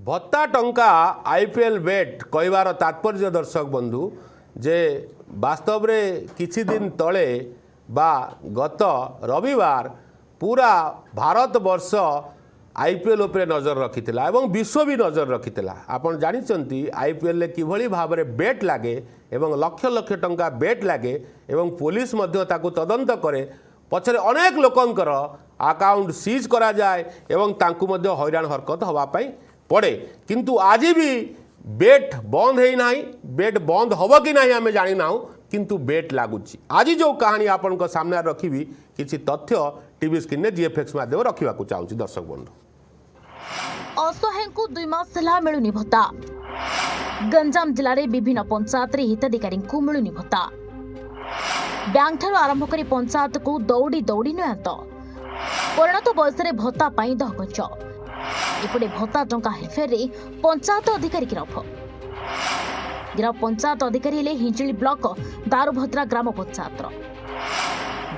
भत्ता टंका आईपीएल बेट कहबार तात्पर्य दर्शक बंधु जे वास्तव रे किछि दिन तले बा गत रविवार पूरा भारत वर्ष आईपीएल उपरे नजर रखिथिला एवं विश्व भी नजर रखिथिला। आपण जानिचंती आईपीएल ले किभଳି भाबरे बेट लागे एवं लक्ष लक्ष टंका बेट लागे एवं पुलिस मध्य ताकू तदंत करे पछरे अनेक लोकंकर अकाउंट सीज करा जाए एवं तांकू मध्य हैरान हरकत हवा पई पड़े किंतु आज भी बेट बंद है ना बेट बंद हम कि ना आम जानी ना किंतु बेट लगुच आज जो कहानी आपण सामने रखी किसी तथ्य टीवी स्क्रीन में जीएफएक्स माध्यम रखा चाहूँगी दर्शक बंधु। असहाय को 2 मास मिलुनी भत्ता। गंजाम जिले में विभिन्न पंचायत हिताधिकारी मिलुनी भत्ता। बैंक ठार आरंभ कर पंचायत को दौड़ी दौड़ी नुआत परिणत बयस भत्ता दहगंज एपटे भत्ता टंका हेरफेर पंचायत अधिकारी गिरफ पंचायत अधिकारी हेले हिंजिली ब्लॉक दारुभद्रा ग्राम पंचायत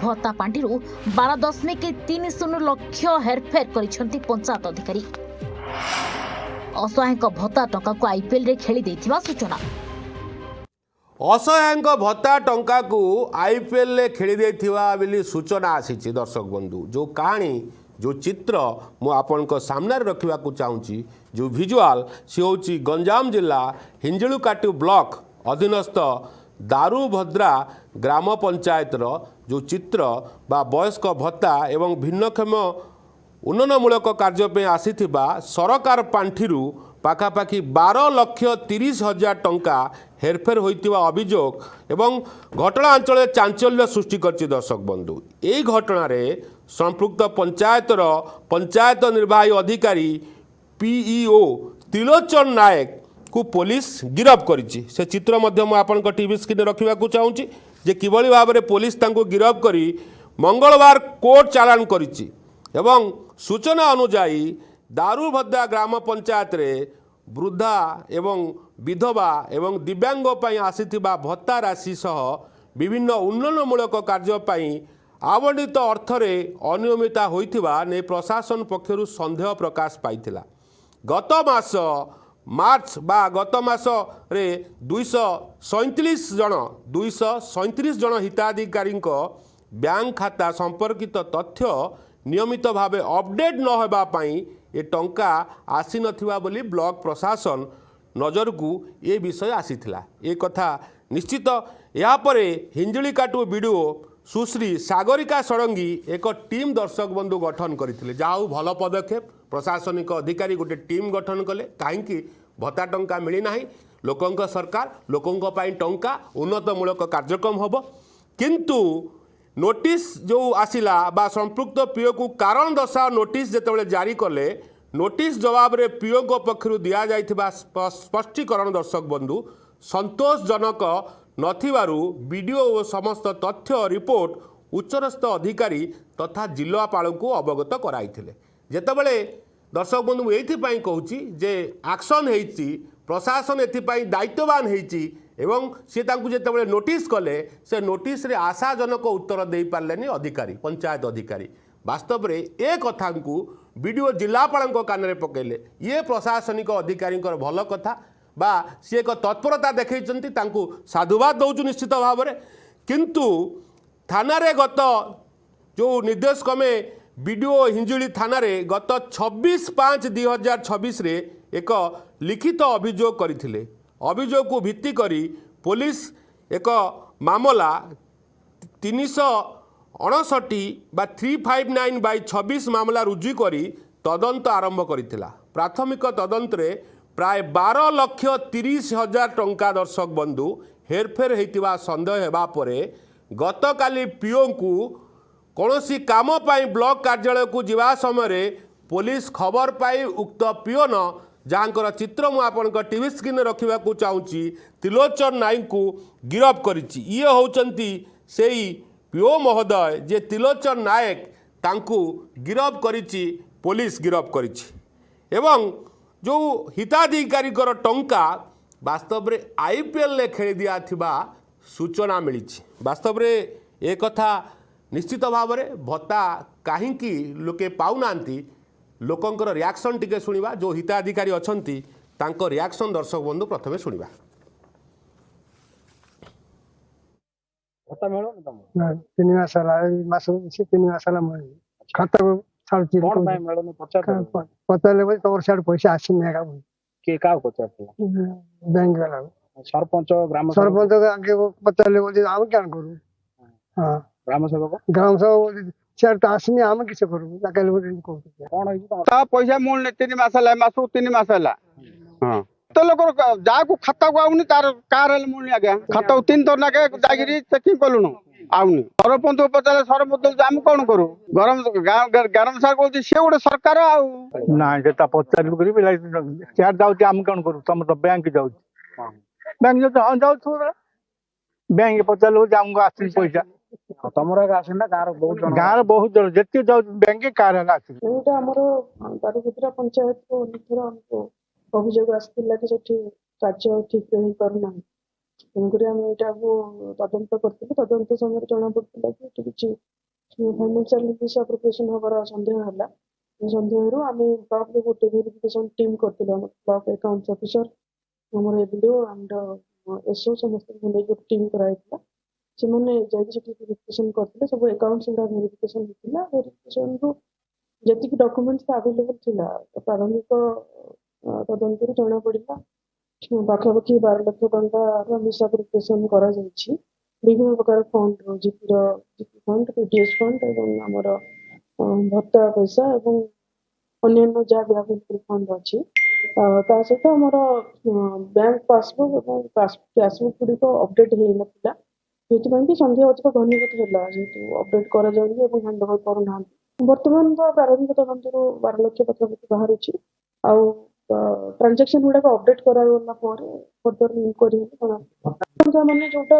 भत्ता पांठी 12.30 लाख हेरफेर करिसेंती पंचायत अधिकारी। असहाय भत्ता टंका को आईपीएल रे खेली देथिबा सूचना। असहाय भत्ता टंका को आईपीएल रे खेली देथिबा बिली सूचना आसीची दर्शक बंधु। जो कहानी जो चित्र मु आपण सामने रखा चाहूँगी जो विजुआल सी हूँ गंजाम जिला हिंजिलुकाटु ब्लॉक अधीनस्थ दारुभद्रा ग्राम पंचायत जो चित्र बा वयस्क भत्ता एवं भिन्नक्षम उन्नयनमूलक कार्य आसीथिबा सरकार पांठिरू पाखापाखि 12,30,000 टंका हेरफेर होइतिबा अभियोग एवं घटना अंचल चांचल्य सृष्टि करछि दर्शक बंधु। यही घटना रे संपृक्त पंचायत निर्वाही अधिकारी पीईओ त्रिलोचन नायक को पुलिस गिरफ करिछि। से चित्र मध्य मु आपन टीवी स्क्रीन रखा चाहूँगी जे किभଳି भाबरे पुलिस तांको गिरफ करी मंगलवार कोर्ट चालान करिछि एवं सूचना अनुसार दारुभद्रा ग्राम पंचायत रे वृद्धा एवं विधवा एवं दिव्यांग पई आसीथिबा भत्ता राशि सह विभिन्न उन्नयनमूलक कार्य पई आवंटित अर्थरे अनियमितता होइथिबा ने प्रशासन पक्षरु संदेह प्रकाश पाइथिला। गत मास मार्च बा गत मास रे 237 जन हिताधिकारी बैंक खाता संपर्कित तथ्य नियमित भावे अपडेट न होबा पई ए टंका आसी नथिबा बोली ब्लॉक प्रशासन नजर को ये विषय आसीथिला। ए कथा निश्चित या परे हिंजिलीकाटु वीडियो सुश्री सागरिका षडंगी एक टीम दर्शक बंधु गठन करथिले। जाऊ भल पदक्षेप प्रशासनिक अधिकारी गोटे टीम गठन कले कहीं भत्ता टंका मिली नाही लोकंक सरकार लोकंक पई टंका उन्नतमूलक कार्यक्रम होबो किंतु नोटिस जो आसिला बा संपृक्त पीओ को कारण दर्शाओ नोटिस जेतेबेले जारी कले नोटिस जवाब रे पीओ को पक्षरु दिया जाइथिबा स्पष्टीकरण दर्शक बंधु संतोषजनक नथिबारु वीडियो और समस्त तथ्य रिपोर्ट उच्चस्थ अधिकारी तथा जिलापाल को अवगत कराइथिले। जेतेबेले दर्शक बंधु एइथिपाई कहूची जे एक्शन हेइची प्रशासन एथिपाई दायित्ववान हेइची एवं सी जितेबाला नोटिस कले से नोटिस रे आशाजनक उत्तर दे पार्लेनी अधिकारी पंचायत अधिकारी वास्तव में ए कथा को वीडियो जिलापाल कान में पकेले ये प्रशासनिक अधिकारी भल कथा बा सी एक तत्परता देखते साधुवाद दौचु निश्चित भाव में किंतु थाना रे गत जो निर्देश क्रमे वीडियो हिंजिली थाना रे गत 26/5/2026 रे एक लिखित अभियोग करथिले। अभियोग को भित्ति करी पुलिस एक मामला 359 बा 359/26 मामला रुजु करी तदंत आरंभ करिथिला। प्राथमिक तदंत रे प्राय 12,30,000 टंका दर्शक बंधु हेरफेर होइतिबा संदेह हेबा परे गतकाली पीओ को कौनसी काम पाई ब्लॉक कार्यालय को जीवा समय पुलिस खबर पाई उक्त पीओन जहाँकर चित्र मु आपण टीवी स्क्रीन रखा चाहूँगी त्रिलोचन नायक को गिरफ करिछि। ये होचंती सेही पीओ महोदय जे त्रिलोचन नायक तांकू गिरफ करिछि पुलिस गिरफ करिछि एवं जो हिताधिकारी टंका वास्तव में आईपीएल ले खेली दिया थिबा सूचना मिली। वास्तव में एक कथा निश्चित भाव में भत्ता कहीं लोके पाऊना लोकंकर रिएक्शन टिके शुणा जो हिताधिकारी अछंती तांको रिएक्शन दर्शक बंधु प्रथमे शुणा। खाता मिळून तम नाही, 3 मास ହେଲା ଏଇ ମାସ 3 ମାସ ହେଲା ମୁଁ ଖାତାକୁ ଛାଡୁଛି कोण ପାଇଁ ମିଳୁନି ପଚାର ପଚାରିଲେ ବୋଲି ତମର ସିଆଡୁ ପଇସା ଆସିନି ଏକା କିଏ କାହାକୁ ପଚାରୁଥିଲା ବ୍ୟାଙ୍କ ବାଲା ସରପଞ୍ଚ ଗ୍ରାମ ସରପଞ୍ଚ ଆଗେ ପଚାରିଲେ ବୋଲି ଆମେ କ'ଣ କରୁ? ହଁ ଗ୍ରାମ ସେବକ ଗ୍ରାମ ସଭା ବୋଲି ସିଆଡୁ ତ ଆସିନି ଆମେ କିଛି କରିବୁ ଡାକିଲେ ବୋଲି କହୁଛୁ। କଣ ହେଇଛି ତମର ତା ପଇସା ମିଳୁନି 3 ମାସ ହେଲା ମାସକୁ 3 ମାସ ହେଲା ହଁ ତ ଲୋକର ଯାହାକୁ ଖାତାକୁ ଆଉନି ତାର କାର ହେଲେ ମିଳୁନି ଆଜ୍ଞା ଖାତାକୁ 3 ଥର ନାକେ ଯାଇକିରି ଚେକିଂ କଲୁଣୁ ଆଉନି ସରପଞ୍ଚ ପଚାରିଲେ ସରପଞ୍ଚ ଆମେ କ'ଣ କରୁ ଗରମ ସାର୍ କହୁଛି ସିଏ ଗୋଟେ ସରକାର ଆଉ ନାଇଁ ସେଟା ପଚାରିବୁ କରି ସିଆଡେ ଯାଉଛି ଆମେ କ'ଣ କରୁ ତମର ତ ବ୍ୟାଙ୍କ ଯାଉଛି ବ୍ୟାଙ୍କ ଯାଉଛି ହଁ ଯାଉଛୁ ବ୍ୟାଙ୍କ ପଚାରିଲେ ହଉଛି ଆମକୁ ଆସୁନି ପଇସା ତମର ଏକା ଆସିନି ନା ଗାଁର ବହୁତ ଜଣ ଗାଁର ବହୁତ ଜଣ ଯେତିକି ଯାଉଛି ବ୍ୟାଙ୍କ କାର ହେଲା ଆସୁନି ଏଇଟା ଆମର ବାରିପଦା ପଞ୍ଚାୟତକୁ ଅନେକଥର ଆମକୁ ଅଭିଯୋଗ ଆସିଥିଲା କି ସେଠି କାର୍ଯ୍ୟ ଠିକରେ ହେଇପାରୁନାହିଁ। ତେଣୁକରି ଆମେ ଏଇଟାକୁ ତଦନ୍ତ କରିଥିଲୁ। ତଦନ୍ତ ସମୟରେ ଜଣାପଡ଼ିଥିଲା କି ଏଠି କିଛି ଫାଇନାନ୍ସିଆଲ ମିସଆପ୍ରୋପ୍ରିଏସନ ହବାର ସନ୍ଦେହ ହେଲା। ଏ ସନ୍ଦେହରୁ ଆମେ ବ୍ଲକରେ ଗୋଟେ ଭେରିଫିକେସନ ଟିମ୍ କରିଥିଲୁ। ଆମ ବ୍ଲକ ଆକାଉଣ୍ଟ ଅଫିସର ଆମର ଏବିଡିଓ ଆଣ୍ଡ ଏସ୍ଓ ସମସ୍ତଙ୍କୁ ନେଇକି ଗୋଟେ ଟିମ୍ କରାଯାଇଥିଲା। ସେମାନେ ଯାଇକି ସେଠି ଭେରିଫିକେସନ କରିଥିଲେ। ସବୁ ଆକାଉଣ୍ଟ ଗୁଡ଼ା ଭେରିଫିକେସନ ହେଇଥିଲା। ଭେରିଫିକେସନରୁ ଯେତିକି ଡକୁମେଣ୍ଟସ ଆଭେଲେବଲ ଥିଲା ପ୍ରାରମ୍ଭିକ ତଦନ୍ତରୁ ଜଣାପଡ଼ିଲା ପାଖାପାଖି 12 ଲକ୍ଷ ଟଙ୍କାର ମିସଆପ୍ରୋପ୍ରିଏସନ କରାଯାଇଛି। ବିଭିନ୍ନ ପ୍ରକାର fund GP fund PDS fund ଏବଂ ଆମର ଭତ୍ତା ପଇସା ଏବଂ ଅନ୍ୟାନ୍ୟ ଯାହା ବି ଆଭେଲେବଲ ଫଣ୍ଡ ଅଛି ତା ସହିତ ଆମର ବ୍ୟାଙ୍କ ପାସବୁକ୍ ଏବଂ କ୍ୟାସବୁକ୍ ଗୁଡ଼ିକ ଅପଡେଟ୍ ହେଇନଥିଲା। ସେଥିପାଇଁ କି ସନ୍ଦେହ ଅଧିକ ଘନୀଭୂତ ହେଲା ଯେହେତୁ ଅପଡେଟ୍ କରାଯାଉନି ଏବଂ ହ୍ୟାଣ୍ଡ ଓଭର କରୁନାହାନ୍ତି। ବର୍ତ୍ତମାନ ତ ପ୍ରାରମ୍ଭିକ ତଦନ୍ତରୁ 12 ଲକ୍ଷ ପାଖାପାଖି ବାହାରୁଛି। ଆଉ ଟ୍ରାଞ୍ଜାକ୍ସନ ଗୁଡାକ ଅପଡେଟ୍ କରାଗଲା ପରେ ଫର୍ଦର ଇନକ୍ୱାରି ଜଣା ମାନେ ଯୋଉଟା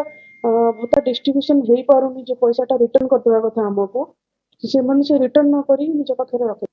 ଭତ୍ତା ଡିଷ୍ଟ୍ରିବ୍ୟୁସନ ହେଇପାରୁନି ଯେ ପଇସାଟା ରିଟର୍ନ କରିଦେବା କଥା ଆମକୁ ସେମାନେ ସେ ରିଟର୍ନ ନ କରି ନିଜ ପାଖରେ ରଖେ।